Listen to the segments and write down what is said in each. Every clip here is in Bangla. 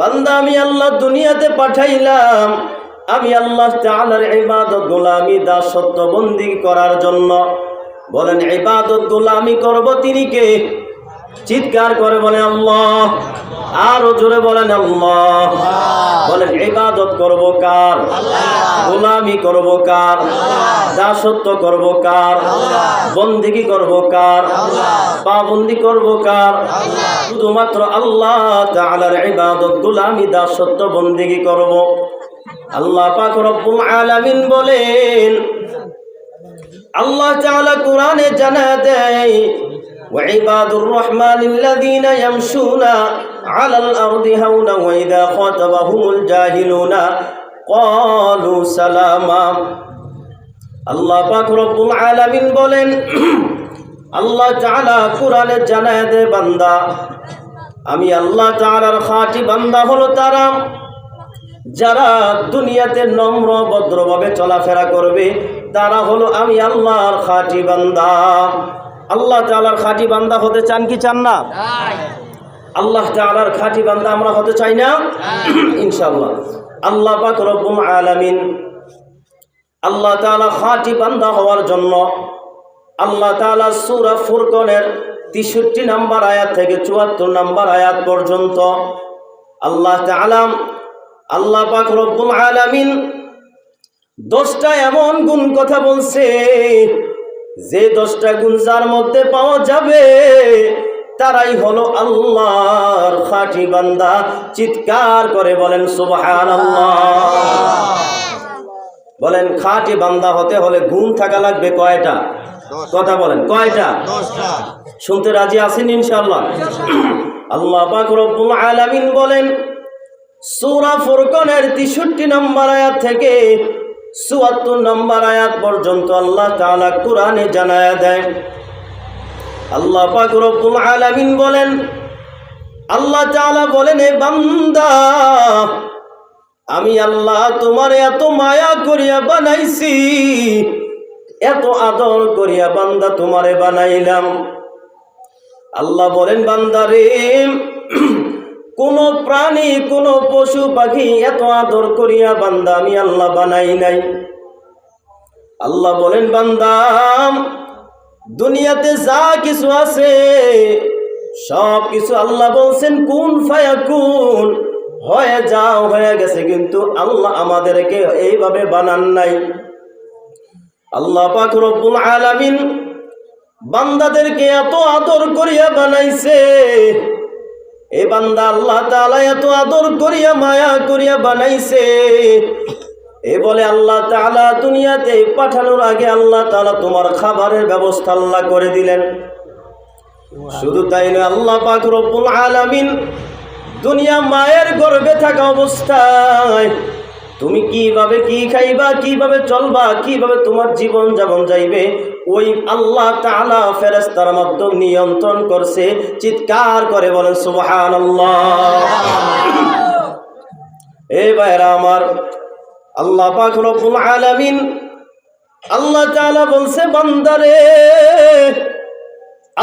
বান্দা আমি আল্লাহ দুনিয়াতে পাঠাইলাম, আমি আল্লাহ তাআলার ইবাদত গোলামি দাসত্ব বন্দেগী করার জন্য। বলেন ইবাদত গোলামি করব তিনি কে? চিৎকার করে বলে আল্লাহ। আরো জোরে বলেন আল্লাহ। বলেন ইবাদত করব কার? গোলামি করব কার? দাসত্ব করব কার? বন্দেগী করব কার? পাবন্দি করব কার? শুধুমাত্র আল্লাহ তাআলার ইবাদত গোলামি দাসত্ব বন্দেগী করব। আল্লাহ পাক রব্বুল আলামিন বলেন, আল্লাহ তাআলা কোরআনে জানায় দেয়, وعباد الرحمن الذين يمشون على الأرض هونا وإذا خاطبهم الجاهلون قالوا سلاما। আল্লাহ পাক রব্বুল আলামিন বলেন, আল্লাহ তাআলা কোরআনে জানায় দেয়, বান্দা আমি আল্লাহ তাআলার খাঁটি বান্দা হলো তারা যারা দুনিয়াতে নম্র ভদ্রভাবে চলাফেরা করবে, তারা হলো আমি আল্লাহর খাঁটি বান্দা। আল্লাহ তাআলার খাঁটি বান্দা হতে চান কি চান না? আল্লাহ তাআলার খাঁটি বান্দা আমরা হতে চাই না? ইনশাআল্লাহ। আল্লাহ পাক রব্বুল আলামিন আল্লাহ তাআলা খাঁটি বান্দা হওয়ার জন্য আল্লাহ তাআলা সূরা ফুরকানের 63 নম্বর আয়াত থেকে 74 নম্বর আয়াত পর্যন্ত আল্লাহ তাআলা আল্লাহ পাক রব্বুল আলামিন 10টা এমন গুণ কথা বলছে, যে 10টা গুণ যার মধ্যে পাওয়া যাবে তারাই হলো আল্লাহর খাঁটি বান্দা। চিৎকার করে বলেন সুবহানাল্লাহ। বলেন খাঁটি বান্দা হতে হলে গুণ থাকা লাগবে কয়টা? কথা বলেন কয়টা? 10টা। শুনতে রাজি আছেন ইনশাআল্লাহ? আল্লাহ পাক রব্বুল আলামিন বলেন সূরা ফুরকানের 63 নম্বর আয়াত থেকে 74 নম্বর আয়াত পর্যন্ত আল্লাহ তাআলা কোরআনে জানায়া দেন, আল্লাহ পাক রব্বুল আলামিন বলেন, আল্লাহ তাআলা বলেন, এ বান্দা আমি আল্লাহ তোমার এত মায়া করিয়া বানাইছি, এত আদর করিয়া বান্দা তোমারে বানাইলাম। আল্লাহ বলেন, বান্দারে কোন প্রাণী কোন পশু পাখি এত আদর করিয়া বান্দা আমি আল্লাহ বানাই নাই। আল্লাহ বলেন, বান্দা দুনিয়াতে যা কিছু আছে সব কিছু আল্লাহ বলছেন কুন ফায়াকুন, হয়ে যাও, হয়ে গেছে, কিন্তু আল্লাহ আমাদেরকে এইভাবে বানান নাই। আল্লাহ পাক রব্বুল আলামিন বান্দাদেরকে এত আদর করিয়া বানাইছে, এ বান্দা আল্লাহ তাআলা এত আদর করিয়া মায়া করিয়া বানাইছে। এ বলে আল্লাহ তাআলা দুনিয়াতে পাঠানোর আগে আল্লাহ তাআলা তোমার খাবারের ব্যবস্থা আল্লাহ করে দিলেন। শুধু তাই নয়, আল্লাহ পাক রব্বুল আলামিন দুনিয়া মায়ের গর্ভে থাকা অবস্থায় তুমি কিভাবে কি খাইবা, কিভাবে চলবা, কিভাবে তোমার জীবন যাপন যাইবে, ওই আল্লাহ তাআলা ফেরেশতার মাধ্যমে নিয়ন্ত্রণ করছে। চিৎকার করে বলেন সুবহানাল্লাহ। এ ভাইরা আমার, আল্লাহ পাক রব্বুল আলামিন আল্লাহ তাআলা বলছে, বান্দারে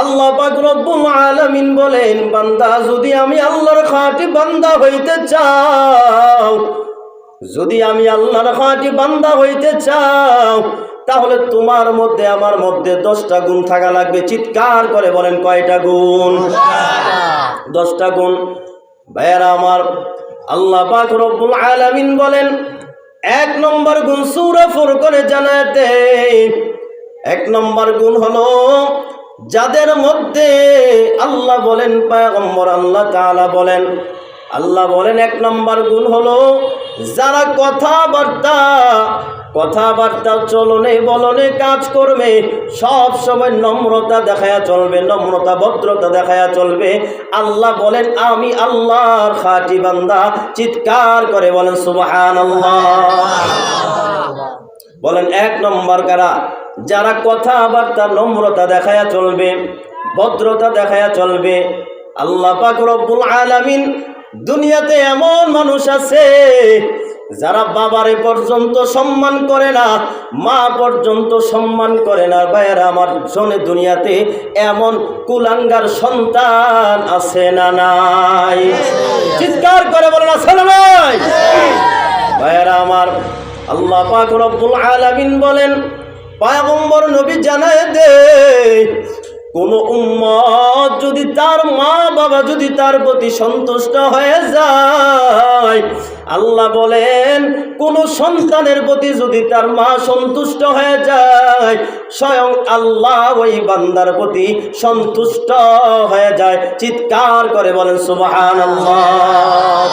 আল্লাহ পাক রব্বুল আলামিন বলেন, বান্দা যদি আমি আল্লাহর খাঁটি বান্দা হইতে চাও, যদি আমি আল্লাহর খাঁটি বান্দা হইতে চাও, তাহলে তোমার মধ্যে আমার মধ্যে 10টা গুণ থাকা লাগবে। চিৎকার করে বলেন কয়টা গুণ? 10টা গুণ। ভাইয়ারা আমার, আল্লাহ পাক রব্বুল আলামিন বলেন 1 নম্বর গুণ সূরা ফুরকানে জানায় দেন। 1 নম্বর গুণ হলো যাদের মধ্যে আল্লাহ বলেন, পয়গম্বর আল্লাহ তাআলা বলেন, আল্লাহ বলেন 1 নম্বর গুণ হলো যারা কথাবার্তা চলনে বলনে কাজ করবে সব সময় নম্রতা দেখায়া চলবে, নম্রতা ভদ্রতা দেখায়া চলবে। আল্লাহ বলেন আমি আল্লাহর খাঁটি বান্দা। চিৎকার করে বলেন সুবহানাল্লাহ। বলেন 1 নম্বর কারা? যারা কথাবার্তা নম্রতা দেখায়া চলবে, ভদ্রতা দেখায়া চলবে। আল্লাহ পাক রব্বুল আলামিন দুনিয়াতে এমন মানুষ আছে যারা বাবারে পর্যন্ত সম্মান করে না, মা পর্যন্ত সম্মান করে না। ভাইয়েরা আমার, শোনে দুনিয়াতে এমন কুলাঙ্গার সন্তান আছে না নাই? চিৎকার করে বলেন আল্লাহ পাক রব্বুল আলামিন বলেন, পয়গম্বর নবী জানায় দে, কোন উম্মত যদি তার মা বাবা যদি তার প্রতি সন্তুষ্ট হয়ে যায়, আল্লাহ বলেন কোন সন্তানের প্রতি যদি তার মা সন্তুষ্ট হয়ে যায়, স্বয়ং আল্লাহ ওই বান্দার প্রতি সন্তুষ্ট হয়ে যায়। চিৎকার করে বলেন সুবহানাল্লাহ।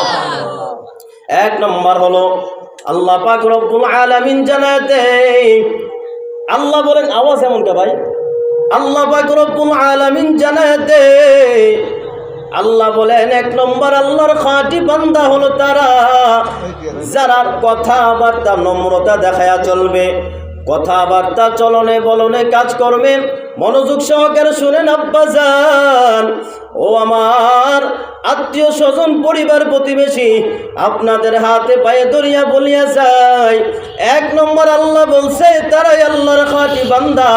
এক নম্বর হলো আল্লাহ পাক রব্বুল আলামিন জানায় দেয়, আল্লাহ বলেন, আওয়াজ এমন কে ভাই? আল্লাহ পাক রব্বুল আলামিন জানায় দেয়, আল্লাহ বলেন এক নম্বর আল্লাহর খাঁটি বান্দা হলো তারা যারা কথাবার্তা নম্রতা দেখায়া চলবে, কথাবার্তা চলনে বলনে কাজ করবে। মনোযোগ সহকারে শুনেন আব্বাজান, ও আমার আত্মীয় স্বজন পরিবার প্রতিবেশী, আপনাদের হাতে পায়ে ধরিয়া বলিয়া যায়, এক নম্বর আল্লাহ বলছে তারাই আল্লাহর খাঁটি বান্দা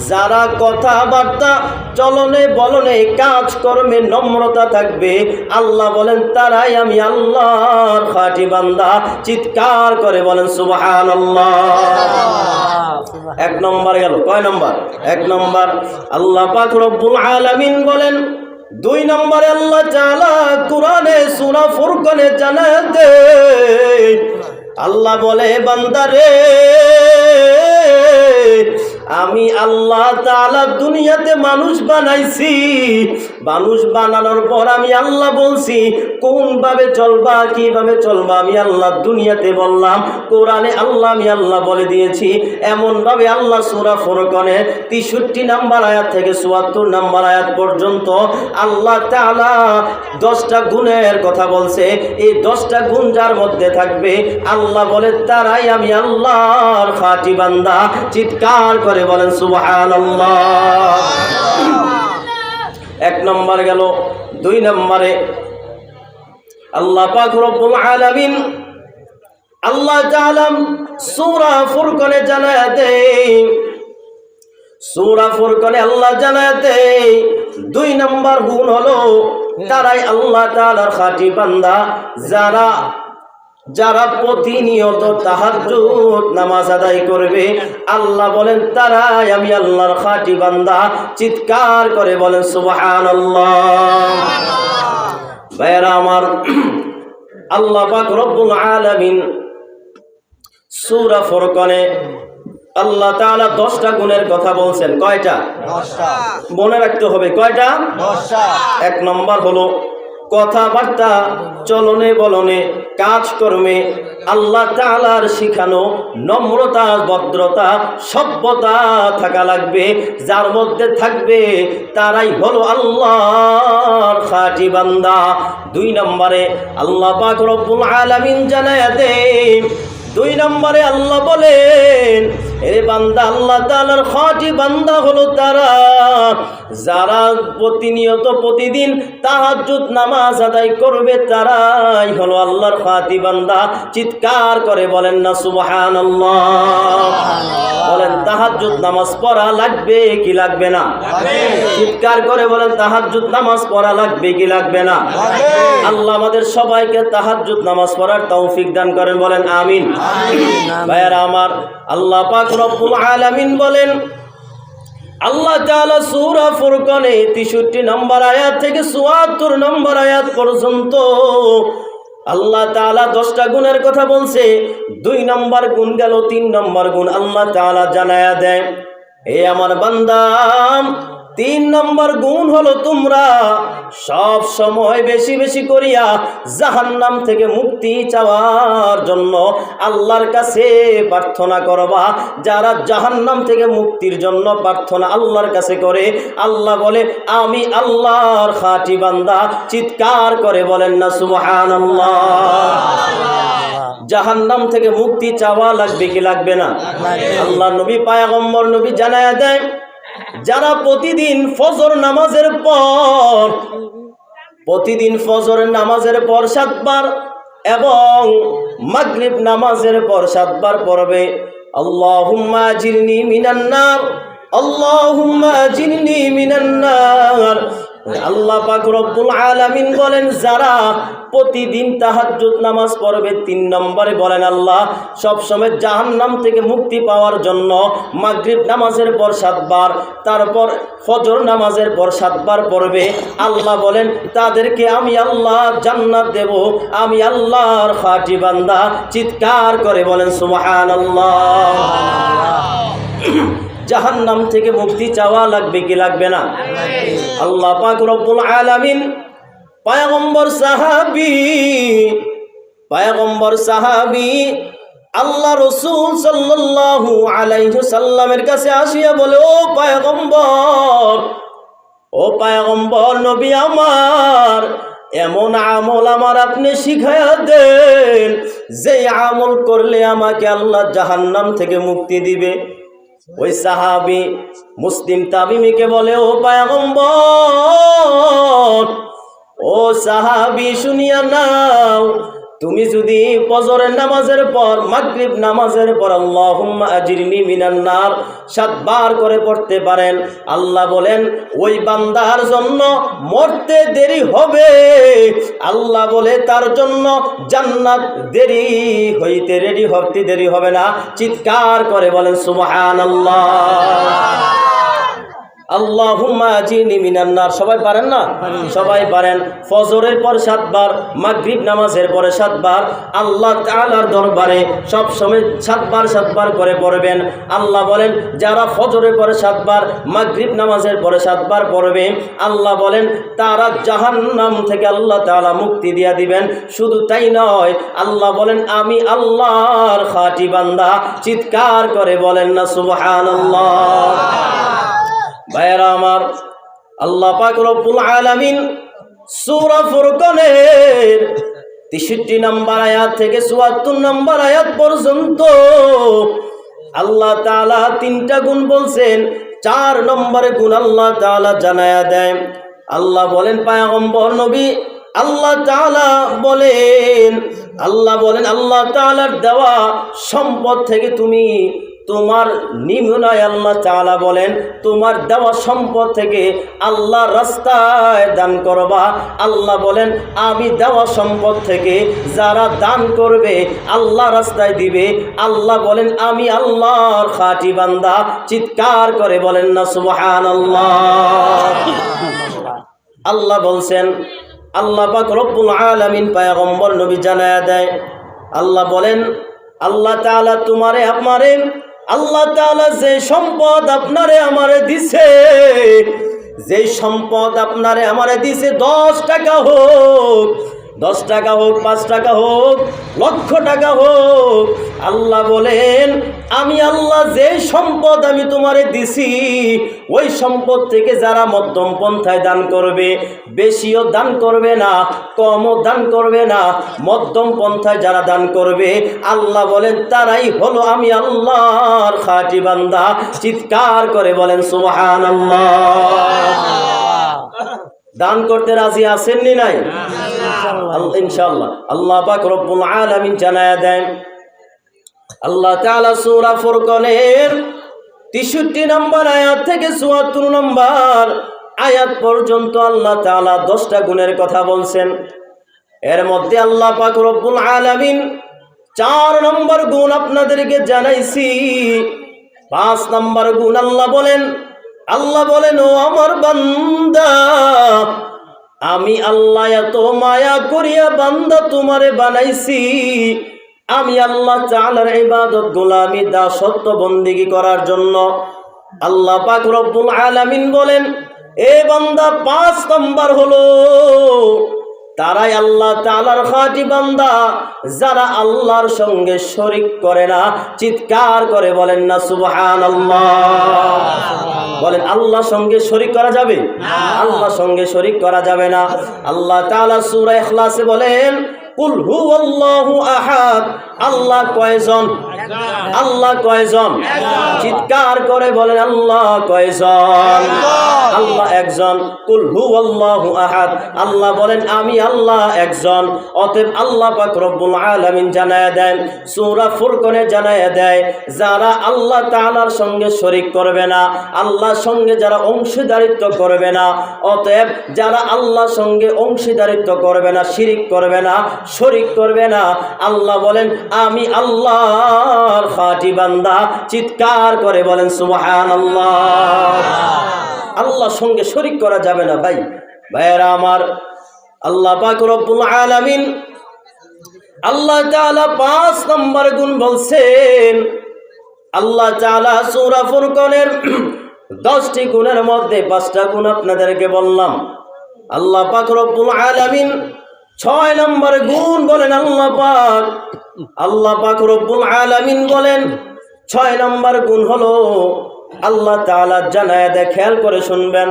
যারা কথাবার্তা চলনে বলনে কাজ কর্মে নম্রতা থাকবে। আল্লাহ বলেন তারাই আমি আল্লাহর খাঁটি বান্দা। চিৎকার করে বলেন সুবহানাল্লাহ। এক নম্বর গেল, কয় নম্বর? এক নম্বর। আল্লাহ পাক রব্বুল আলামিন বলেন, দুই নম্বরে আল্লাহ তাআলা কুরআনে সূরা ফুরকানে জানায় দেন, আল্লাহ বলে বান্দারে আমি আল্লাহ তাআলা দুনিয়াতে মানুষ বানাইছি, মানুষ বানানোর পর আমি আল্লাহ বলছি কোনভাবে চলবা কিভাবে চলবা আমি আল্লাহ দুনিয়াতে বললাম। কোরআনে আল্লাহ আমি আল্লাহ বলে দিয়েছি। এমনভাবে আল্লাহ সূরা ফুরকানে 63 নম্বর আয়াত থেকে 74 নম্বর আয়াত পর্যন্ত আল্লাহ তাআলা 10টা গুণের কথা বলছে। এই 10টা গুণ যার মধ্যে থাকবে আল্লাহ বলে তারাই আমি আল্লাহর খাঁটি বান্দা। চিৎকার করে বলেন সুবহানাল্লাহ। এক নম্বর গেল। দুই নম্বরে আল্লাহ পাক রব্বুল আলামিন আল্লাহ তাআলা সূরা ফুরকানে জানায় দেন, সূরা ফুরকানে আল্লাহ জানায় দেন দুই নম্বর গুণ হলো তারাই আল্লাহ তাআলার খাঁটি বান্দা যারা প্রতিনিয়ত তাহাজ্জুদ নামাজ আদায় করবে। আল্লাহ বলেন তারাই আমি আল্লাহর খাঁটি বান্দা। চিৎকার করে বলেন সুবহানাল্লাহ। ভাইরা আমার, আল্লাহ পাক রব্বুল আলামিন সূরা ফুরকানে আল্লাহ তাআলা 10টা গুণের কথা বলছেন। কয়টা? 10টা। মনে রাখতে হবে কয়টা? 10টা। এক নম্বর হলো কথাবার্তা চলনে বলনে কাজ কর্মে আল্লাহ তাআলার শিখানো নম্রতা ভদ্রতা সভ্যতা থাকা লাগবে। যার মধ্যে থাকবে তারাই হলো আল্লাহর খাঁটি বান্দা। দুই নম্বরে আল্লাহ পাক রব্বুল আলামিন জানায় দেন, দুই নম্বরে আল্লাহ বলেন এ বান্দা আল্লাহ তাআলার খাঁটি বান্দা হলো তারা যারা প্রতিনিয়ত প্রতিদিন তাহাজ্জুদ নামাজ আদায় করবে। তারাই হলো আল্লাহর খাঁটি বান্দা। চিৎকার করে বলেন না সুবহানাল্লাহ। বলেন তাহাজ্জুদ নামাজ পড়া লাগবে কি লাগবে না? চিৎকার করে বলেন তাহাজ্জুদ নামাজ পড়া লাগবে কি লাগবে না? আল্লাহ আমাদের সবাইকে তাহাজ্জুদ নামাজ পড়ার তৌফিক দান করেন, বলেন আমিন। ভাইয়ারা আমার, আল্লাহ পাক রব্বুল আলামিন বলেন, আল্লাহ তাআলা সূরা ফুরকানে 63 নম্বর আয়াত থেকে 74 নম্বর আয়াত পর্যন্ত আল্লাহ তাআলা 10টা গুণের কথা বলছে। 2 নম্বর গুণ গেল, 3 নম্বর গুণ আল্লাহ তাআলা জানায়া দেয়, এ আমার বান্দা 3 নম্বর গুণ হলো তোমরা সব সময় বেশি বেশি করিয়া জাহান্নাম থেকে মুক্তি চাওয়ার জন্য আল্লাহর কাছে প্রার্থনা করবা। যারা জাহান্নাম থেকে মুক্তির জন্য প্রার্থনা আল্লাহর কাছে করে, আল্লাহ বলে আমি আল্লাহর খাঁটি বান্দা। চিৎকার করে বলেন না সুবহানাল্লাহ। জাহান্নাম থেকে মুক্তি চাওয়া লাগবে কি লাগবে না? আল্লাহ নবী পয়গম্বর নবী জানায়া দেয়, যারা প্রতিদিন ফজর নামাজের পর 7 বার এবং মাগরিব নামাজের পর 7 বার পড়বে আল্লাহুম্মা আজিরনি মিনান নার, আল্লাহুম্মা আজিরনি মিনান নার, আল্লাহ পাক রব্বুল আলামিন বলেন যারা প্রতিদিন তাহাজ্জুদ নামাজ পড়বে, 3 নম্বরে বলেন আল্লাহ সবসময় জাহান্নাম থেকে মুক্তি পাওয়ার জন্য মাগরিব নামাজের পর 7 বার, তারপর ফজর নামাজের পর 7 বার পড়বে, আল্লাহ বলেন তাদেরকে আমি আল্লাহ জান্নাত দেব। আমি আল্লাহর খাঁটি বান্দা। চিৎকার করে বলেন সুবহানাল্লাহ। জাহান্নাম থেকে মুক্তি চাওয়া লাগবে কি লাগবে না? আল্লাহ পাক রব্বুল আলামিন পয়গম্বর সাহাবী আল্লাহ রাসূল সাল্লাল্লাহু আলাইহি সাল্লামের কাছে আসিয়া বলে, ও পয়গম্বর নবী আমার, এমন আমল আমার আপনি শিখায়া দেন যে আমল করলে আমাকে আল্লাহ জাহান্নাম থেকে মুক্তি দিবে। ওই সাহাবী মুসলিম তাবিমীকে বলে, ও পয়গম্বর, ও সাহাবী শুনিয়া নাও, তুমি যদি ফজরের নামাজের পর মাগরিব নামাজের পর আল্লাহুম্মা আজিরনি মিনান নার 7 বার করে পড়তে পারেন, আল্লাহ বলেন ওই বান্দার জন্য মরতে দেরি হবে। আল্লাহ বলে তার জন্য জান্নাত দেরি হবে না। চিৎকার করে বলেন সুবহানাল্লাহ। আল্লাহুম্মা আজিরনি মিনান নার সবাই পারেন না? সবাই পারেন। ফজরের পর 7 বার, মাগরিব নামাজের পরে 7 বার আল্লাহ তাআলার দরবারে সব সময় 7 বার করে পড়বেন। আল্লাহ বলেন যারা ফজরের পরে 7 বার, মাগরিব নামাজের পরে 7 বার পড়বে, আল্লাহ বলেন তারা জাহান্নাম থেকে আল্লাহ তাআলা মুক্তি দিয়া দিবেন। শুধু তাই নয়, আল্লাহ বলেন আমি আল্লাহর খাঁটি বান্দা। চিৎকার করে বলেন না সুবহানাল্লাহ। ভাইরা আমার, আল্লাহ পাক রব্বুল আলামিন সূরা ফুরকানের 63 নম্বর আয়াত থেকে 74 নম্বর আয়াত পর্যন্ত আল্লাহ তাআলা 3টা গুণ বলছেন। 4 নম্বরে গুণ আল্লাহ তাআলা জানায়া দেয়। আল্লাহ বলেন পয়গম্বর নবী, আল্লাহ বলেন আল্লাহ তাআলার দেওয়া সম্পদ থেকে তুমি তোমার নিমুনায় আল্লাহ তাআলা বলেন তোমার দেওয়া সম্পদ থেকে আল্লাহর রাস্তায় দান করবা। আল্লাহ বলেন আমি দেওয়া সম্পদ থেকে যারা দান করবে আল্লাহ রাস্তায় দিবে, আল্লাহ বলেন আমি আল্লাহর খাঁটি বান্দা। চিৎকার করে বলেন না সুবহানাল্লাহ। আল্লাহ বলছেন, আল্লাহ পাক রব্বুল আলামিন পয়গম্বর নবী জানায়া দেয়, আল্লাহ বলেন আল্লাহ তাআলা আল্লাহ তাআলা যে সম্পদ আপনারে আমারে দিছে, যে সম্পদ আপনারে আমারে দিছে, 10 টাকা হোক, 10 টাকা হোক, 5 টাকা হোক, লক্ষ টাকা হোক, আল্লাহ বলেন আমি আল্লাহ যে সম্পদ আমি তোমারে দিছি ওই সম্পদ থেকে যারা মধ্যম পন্থায় দান করবে, বেশিও দান করবে না, কমও দান করবে না, মধ্যম পন্থায় যারা দান করবে, আল্লাহ বলেন তারাই হলো আমি আল্লাহর খাঁটি বান্দা। চিৎকার করে বলেন সুবহানাল্লাহ। দান করতে রাজি আছেন নি নাই? ইনশাআল্লাহ। আল্লাহ পাক রব্বুল আলামিন জানায়া দেন, আল্লাহ তাআলা সূরা ফুরকানের 63 নম্বর আয়াত থেকে 74 নম্বর আয়াত পর্যন্ত আল্লাহ তাআলা 10টা গুণের কথা বলছেন। এর মধ্যে আল্লাহ পাক রব্বুল আলামিন 4 নম্বর গুণ আপনাদেরকে জানাইছি। 5 নম্বর গুণ আল্লাহ বলেন ও আমার বান্দা, আমি আল্লাহ এত মায়া করিয়া বান্দা তোমারে বানাইছি, আমি আল্লাহ তাআলার ইবাদত, গোলামি, দাসত্ব, বন্দেগী করার জন্য। আল্লাহ পাক রব্বুল আলামিন বলেন এ বান্দা 5 নম্বর হলো তারাই আল্লাহ তাআলার খাঁটি বান্দা যারা আল্লাহর সঙ্গে শরীক করে না। চিৎকার করে বলেন না সুবহানাল্লাহ। বলেন আল্লাহর সঙ্গে শরীক করা যাবে না? আল্লাহর সঙ্গে শরীক করা যাবে না। আল্লাহ তাআলা সূরা ইখলাসে বলেন কুল হুয়াল্লাহু আহাদ, আল্লাহ কয়জন? আল্লাহ কয়জন? চিৎকার করে বলেন আল্লাহ কয়জন? আল্লাহ একজন। কুল হুয়াল্লাহু আহাদ, আল্লাহ বলেন আমি আল্লাহ একজন। অতএব আল্লাহ পাক রব্বুল আলামিন জানায়া দেন, সূরা ফুরকানে জানায়া দেয়, যারা আল্লাহ তাআলার সঙ্গে শরীক করবে না, আল্লাহর সঙ্গে যারা অংশীদারিত্ব করবে না, অতএব যারা আল্লাহর সঙ্গে অংশীদারিত্ব করবে না, শিরিক করবে না, শরীক করবে না, আল্লাহ বলেন আমি আল্লাহর খাঁটি বান্দা। চিৎকার করে বলেন সুবহানাল্লাহ। আল্লাহর সঙ্গে শরীক করা যাবে না ভাই, ভাইয়েরা আমার। আল্লাহ পাক রব্বুল আলামিন, আল্লাহ তাআলা 5 নম্বর গুণ বলছেন। আল্লাহ তাআলা সূরা ফুরকানের 10টি গুণের মধ্যে 5টা গুণ আপনাদেরকে বললাম। আল্লাহ পাক রব্বুল আলামিন 6 নম্বর গুণ বলেন আল্লাহ পাক রব্বুল আলামিন বলেন 6 নম্বর গুণ হলো আল্লাহ তাআলা জানায় দেয়, খেয়াল করে শুনবেন,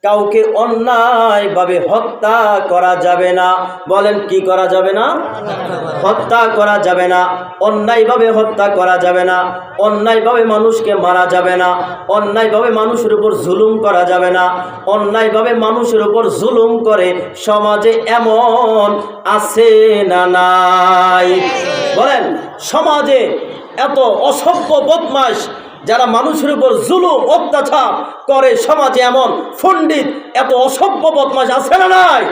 কাউকে অন্যায়ভাবে হত্যা করা যাবে না। বলেন কি করা যাবে না? হত্যা করা যাবে না। অন্যায়ভাবে হত্যা করা যাবে না, অন্যায়ভাবে মানুষকে মারা যাবে না, অন্যায়ভাবে মানুষের উপর জুলুম করা যাবে না। অন্যায়ভাবে মানুষের উপর জুলুম করে সমাজে এমন আছে না নাই? বলেন সমাজে এত অসভ্য বদমাশ যারা মানুষের উপর জুলুম অত্যাচার করে, সমাজে এমন পণ্ডিত এত অসভ্য বদমাশ আছে না নাই?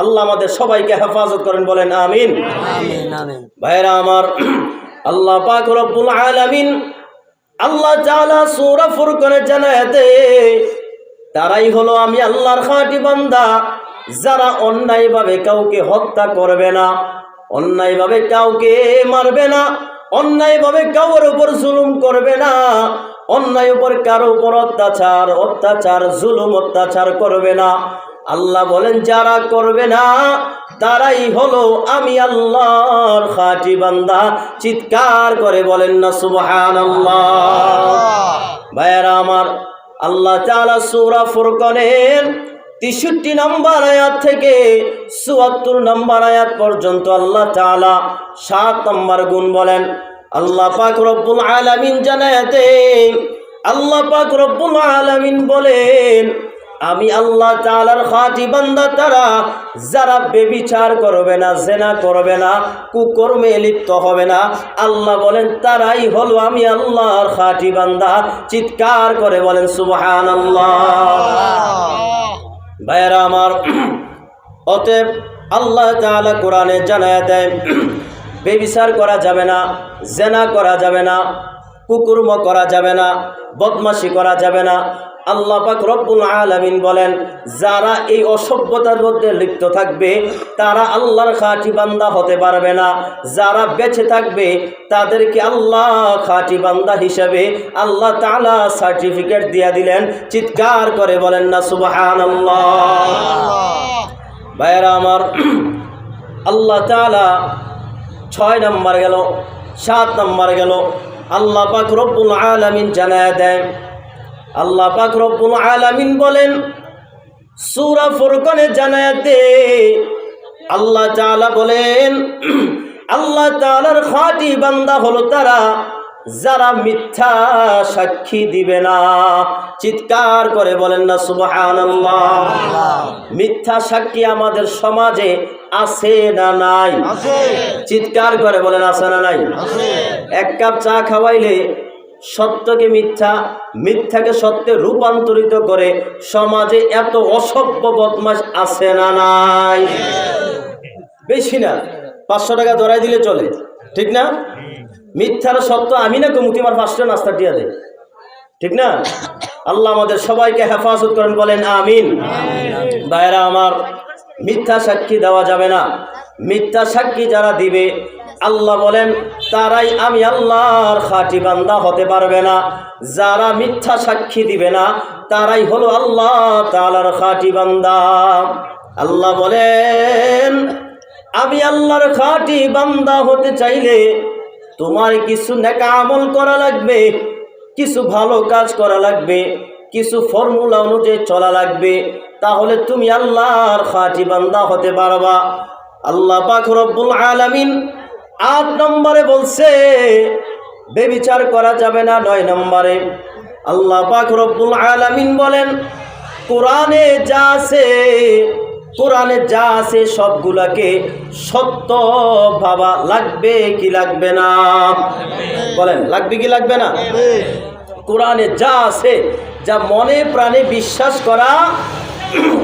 আল্লাহ আমাদের সবাইকে হেফাজত করেন, বলেন আমিন। ভাইরা আমার, আল্লাহ পাক রব্বুল আলামিন, আল্লাহ তাআলা সূরা ফুরকানে জানায় দেয়, তারাই হলো আমি আল্লাহর খাঁটি বান্দা, যারা অন্যায়ভাবে কাউকে হত্যা করবে না, অন্যায়ভাবে কাউকে মারবে না, অন্যায়ভাবে কারোর উপর জুলুম করবে না, অন্যায় উপর কারো উপর অত্যাচার জুলুম অত্যাচার করবে না। আল্লাহ বলেন যারা করবে না তারাই হলো আমি আল্লাহর খাঁটি বান্দা। চিৎকার করে বলেন না সুবহানাল্লাহ। ভাইয়েরা আমার, আল্লাহ তাআলা সূরা ফুরকানের 63 নম্বর আয়াত থেকে 74 নম্বর আয়াত পর্যন্ত আল্লাহ তাআলা 7 নম্বর গুণ বলেন। আল্লাহ পাক রব্বুল আলামিন জানায় দেন, আল্লাহ পাক রব্বুল আলামিন বলেন আমি আল্লাহ তাআলার খাঁটি বান্দা তারা যারা বেবিচার করবে না, জিনা করবে না, কুকর্মে লিপ্ত হবে না, আল্লাহ বলেন তারাই হলো আমি আল্লাহর খাঁটি বান্দা। চিৎকার করে বলেন সুবহানাল্লাহ। ভাইয়েরা আমার, অতএব আল্লাহ তাআলা কোরআনে জানায় দেয় বেবিচার করা যাবে না, জিনা করা যাবে না, কুকর্ম করা যাবে না, বদমাশি করা যাবে না। আল্লাহ পাক রব্বুল আলামিন বলেন যারা এই অসভ্যতার মধ্যে লিপ্ত থাকবে তারা আল্লাহর খাঁটি বান্দা হতে পারবে না। যারা বেঁচে থাকবে তাদেরকে আল্লাহ খাঁটি বান্দা হিসেবে আল্লাহ তাআলা সার্টিফিকেট দিয়ে দিলেন। চিৎকার করে বলেন না সুবহানাল্লাহ। ভাইয়েরা আমার, আল্লাহ তাআলা 6 নম্বর গেল, 7 নম্বর গেল। আল্লাহ পাক রব্বুল আলামিন জানায় দেন, আল্লাহ পাক রব্বুল আলামিন বলেন সূরা ফুরকানে জানায় দে, আল্লাহ তাআলা বলেন আল্লাহ তাআলার খাঁটি বান্দা হলো তারা যারা মিথ্যা সাক্ষী দিবে না। চিৎকার করে বলেন না সুবহানাল্লাহ। মিথ্যা সাক্ষী আমাদের সমাজে আছে না নাই? চিৎকার করে বলেন আছে না নাই? এক কাপ চা খাওয়াইলে সত্যকে মিথ্যা, মিথ্যাকে সত্যে রূপান্তরিত করে সমাজে এত অসভ্য বদমাশ আছে না নাই? বেশি না, 500 টাকা ধরাই দিলে চলে, ঠিক না? মিথ্যার সত্য আমি না কমুতি আমার 500 নাস্তা দিয়া দেয়, ঠিক না? আল্লাহ আমাদের সবাইকে হেফাজত করেন, বলেন আমিন। ভাইরা আমার, মিথ্যা সাক্ষী দেওয়া যাবে না। মিথ্যা সাক্ষী যারা দিবে আল্লাহ বলেন তারাই আমি আল্লাহর খাঁটি বান্দা হতে পারবে না। যারা মিথ্যা সাক্ষী দিবে না তারাই হলো আল্লাহ তাআলার খাঁটি বান্দা। আল্লাহ বলেন আমি আল্লাহর খাঁটি বান্দা হতে চাইলে তোমার কিছু নেক আমল করা লাগবে, কিছু ভালো কাজ করা লাগবে, কিছু ফর্মুলা অনুযায়ী চলা লাগবে, তাহলে তুমি আল্লাহর খাঁটি বান্দা হতে পারবা। আল্লাহ পাক রব্বুল আলামিন 8 নম্বরে বলছে বেবিচার করা যাবে না। 9 নম্বরে আল্লাহ পাক রব্বুল আলামিন বলেন কোরআনে যা আছে সবগুলাকে সত্য ভাবা লাগবে কি লাগবে না? বলেন লাগবে কি লাগবে না? কোরআনে যা আছে, যা মনে প্রাণে বিশ্বাস করা,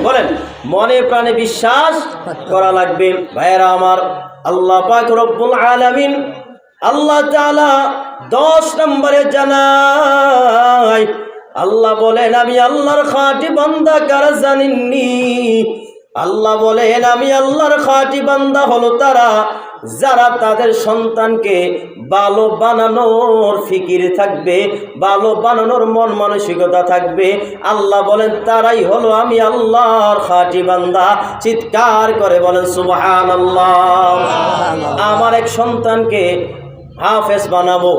বলেন মনে প্রাণে বিশ্বাস করা লাগবে। ভাইয়েরা আমার, আল্লাহ পাক রব্বুল আলামিন আল্লাহ তাআলা 10 নম্বরে জানায়, আল্লাহ বলেন আমি আল্লাহর খাঁটি বান্দা কারা জানেননি? আল্লাহ বলেন আমি আল্লাহর খাঁটি বান্দা হলো তারা যারা তাদের সন্তানকে ভালো বানানোর ফিকির থাকবে, ভালো বানানোর মন মানসিকতা থাকবে। আল্লাহ বলেন তারাই হলো আমি আল্লাহর খাঁটি বান্দা। চিৎকার করে বলেন সুবহানাল্লাহ। আমার এক সন্তানকে হাফেজ বানাবো,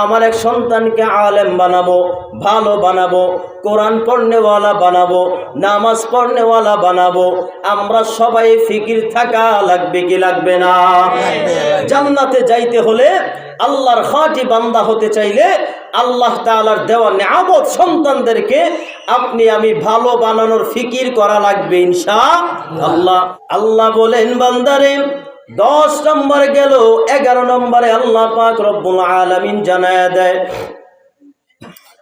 আমার এক সন্তানকে আলেম বানাবো, ভালো বানাবো, কোরআন পড়নেওয়ালা বানাবো, নামাজ পড়নেওয়ালা বানাবো। আমরা সবাই ফিকির থাকা লাগবে কি লাগবে না? জান্নাতে যাইতে হলে, আল্লাহর খাঁটি বান্দা হতে চাইলে আল্লাহ তাআলার দেওয়া নিয়ামত সন্তানদেরকে আপনি আমি ভালো বানানোর ফিকির করা লাগবে ইনশাআল্লাহ। আল্লাহ বলেন বান্দারে 10 নম্বর গেল, 11 নম্বরে আল্লাহ পাক রব্বুল আলামিন জানায় দেয়,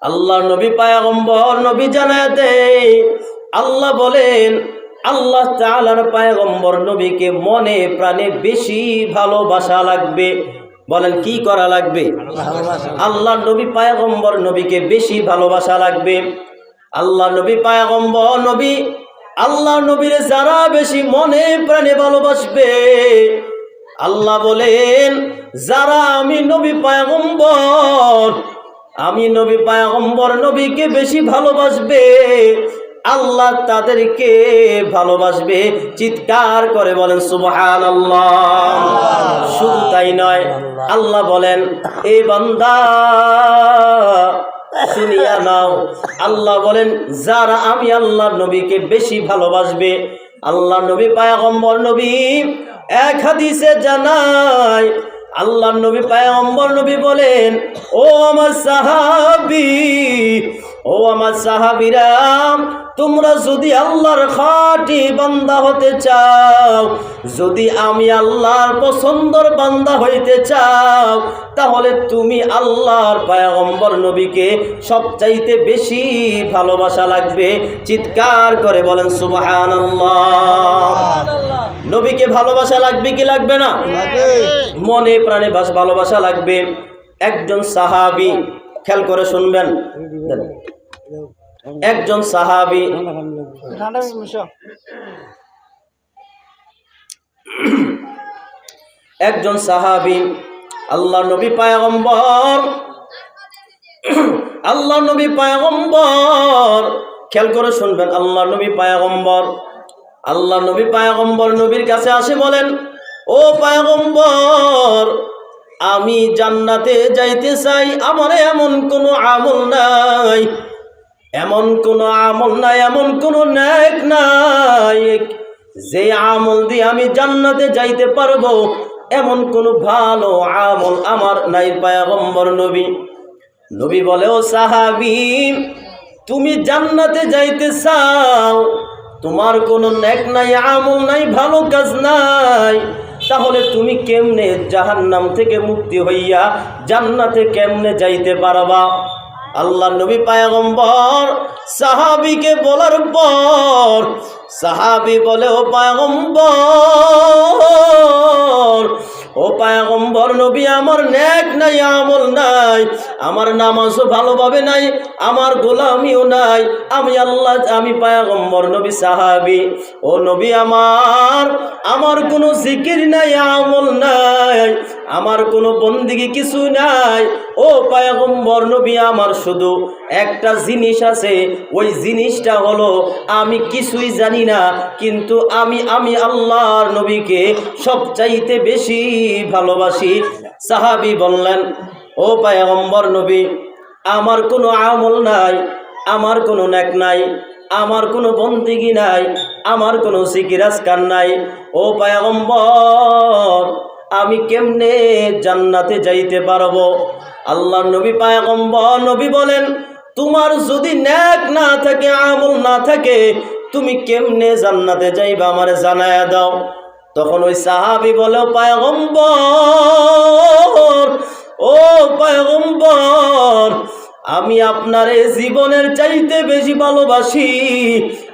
আল্লাহ নবী পয়গম্বর নবী জানায় দেয়, আল্লাহ বলেন আল্লাহ তাআলার পয়গম্বর নবীকে মনে প্রাণে বেশি ভালোবাসা লাগবে। বলেন কি করা লাগবে? আল্লাহ নবী পয়গম্বর নবীকে বেশি ভালোবাসা লাগবে। আল্লাহ নবী পয়গম্বর নবী, আল্লাহ নবীর যারা বেশি মনে প্রাণে ভালোবাসবে, আল্লাহ বলেন যারা আমি নবী পয়গম্বর নবীকে বেশি ভালোবাসবে, আল্লাহ তাদেরকে ভালোবাসবে। চিৎকার করে বলেন সুবহানাল্লাহ। শুধু তাই নয়, আল্লাহ বলেন এই বান্দা শুনিয়া নাও, আল্লাহ বলেন যারা আমি আল্লাহ নবীকে বেশি ভালোবাসবে, আল্লাহ নবী পয়গম্বর নবী এক হাদিসে জানায়, আল্লাহ নবী পয়গম্বর নবী বলেন ও আমার সাহাবীরা, তোমরা যদি আল্লাহর খাঁটি বান্দা হতে চাও, যদি আমি আল্লাহর পছন্দর বান্দা হইতে চাও, তাহলে তুমি আল্লাহর পয়গম্বর নবীকে সবচাইতে বেশি ভালোবাসা লাগবে। চিৎকার করে বলেন সুবহানাল্লাহ। নবীকে ভালোবাসা লাগবে কি লাগবে না? মনে প্রাণে ভালোবাসা লাগবে। একজন সাহাবী, খেয়াল করে শুনবেন, একজন সাহাবী আল্লাহ নবী পয়গম্বর খেয়াল করে শুনবেন, আল্লাহ নবী পয়গম্বর নবীর কাছে আসে বলেন ও পয়গম্বর, আমি জান্নাতে যাইতে চাই, আমার এমন কোনো আমল নাই, এমন কোনো নেক নাই যে আমল দিয়ে আমি জান্নাতে যাইতে পারবো, এমন কোনো ভালো আমল আমার নাই পয়গম্বর নবী বলে ও সাহাবী, তুমি জান্নাতে যাইতে চাও, তোমার কোনো নেক নাই, আমল নাই, ভালো কাজ নাই, তাহলে তুমি কেমনে জাহান্নাম থেকে মুক্তি হইয়া জান্নাতে কেমনে যাইতে পারবা? আল্লাহ নবী পয়গম্বর সাহাবীকে বলার পর সাহাবী বলে ও পয়গম্বর নবী, আমার নেক নাই, আমল নাই, আমার নামাজও ভালোভাবে নাই, আমার গোলামিও নাই, আমি পয়গম্বর নবী সাহাবী, ও নবী আমার কোনো জিকির নাই, আমল নাই, আমার কোনো বন্দেগী কিছু নাই। ও পয়গম্বর নবী, আমার শুধু একটা জিনিস আছে, ওই জিনিসটা হলো আমি কিছুই জানি না, কিন্তু আমি আল্লাহর নবীকে সবচাইতে বেশি ভালোবাসি। সাহাবী বললেন ও পয়গম্বর নবী, আমার কোনো আমল নাই, আমার কোনো নেক নাই, আমার কোনো বন্দেগী নাই, আমার কোনো সিকিরাজকার নাই। ও পয়গম্বর, আমি কেমনে জান্নাতে যাইতে পারবো? আল্লাহর নবী পয়গম্বর নবী বলেন, তোমার যদি নেক না থাকে, আমল না থাকে, তুমি কেমনে জান্নাতে যাইবা আমারে জানায়া দাও। তখন ওই সাহাবী বলে, পয়গম্বর, ও পয়গম্বর, আমি আপনারে জীবনের চাইতে বেশি ভালোবাসি।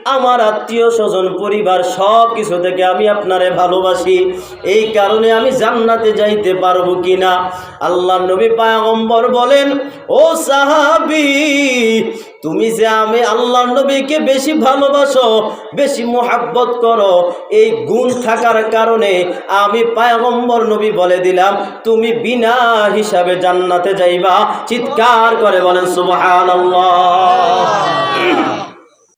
আমার আত্মীয় স্বজন পরিবার সব কিছু থেকে আমি আপনারে ভালোবাসি। এই কারণে আমি জান্নাতে যাইতে পারবো কিনা? আল্লাহর নবী পয়গম্বর বলেন, ও সাহাবী, তুমি যে আমি আল্লাহর নবীকে বেশি ভালোবাসো, বেশি মোহাব্বত করো, এই গুণ থাকার কারণে আমি পয়গম্বর নবী বলে দিলাম, তুমি বিনা হিসাবে জান্নাতে যাইবা। চিৎকার করে বলেন সুবহানাল্লাহ।